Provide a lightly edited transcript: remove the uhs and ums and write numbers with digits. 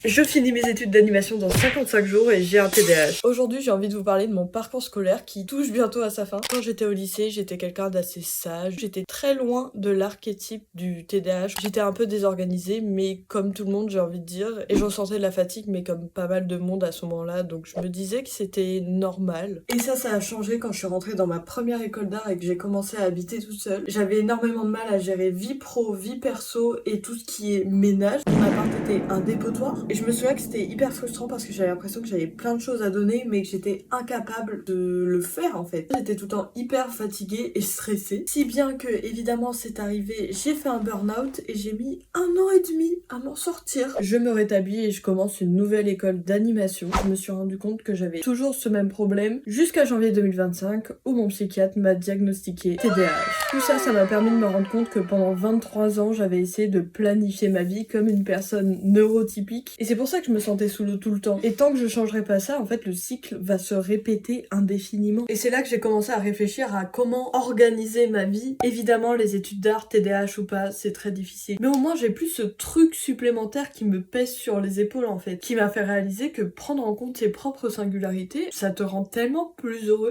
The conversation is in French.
Je finis mes études d'animation dans 55 jours et j'ai un TDAH. Aujourd'hui, j'ai envie de vous parler de mon parcours scolaire qui touche bientôt à sa fin. Quand j'étais au lycée, j'étais quelqu'un d'assez sage. J'étais très loin de l'archétype du TDAH. J'étais un peu désorganisée, mais comme tout le monde, j'ai envie de dire. Et je ressentais de la fatigue, mais comme pas mal de monde à ce moment-là. Donc je me disais que c'était normal. Et ça a changé quand je suis rentrée dans ma première école d'art et que j'ai commencé à habiter toute seule. J'avais énormément de mal à gérer vie pro, vie perso et tout ce qui est ménage. Mon appart était un dépotoir. Et je me souviens que c'était hyper frustrant parce que j'avais l'impression que j'avais plein de choses à donner mais que j'étais incapable de le faire en fait. J'étais tout le temps hyper fatiguée et stressée. Si bien que évidemment c'est arrivé, j'ai fait un burn-out et j'ai mis 1 an et demi à m'en sortir. Je me rétablis et je commence une nouvelle école d'animation. Je me suis rendu compte que j'avais toujours ce même problème jusqu'à janvier 2025 où mon psychiatre m'a diagnostiqué TDAH. Tout ça m'a permis de me rendre compte que pendant 23 ans j'avais essayé de planifier ma vie comme une personne neurotypique. Et c'est pour ça que je me sentais sous l'eau tout le temps. Et tant que je changerai pas ça, en fait, le cycle va se répéter indéfiniment. Et c'est là que j'ai commencé à réfléchir à comment organiser ma vie. Évidemment, les études d'art, TDAH ou pas, c'est très difficile. Mais au moins, j'ai plus ce truc supplémentaire qui me pèse sur les épaules, en fait. Qui m'a fait réaliser que prendre en compte ses propres singularités, ça te rend tellement plus heureux.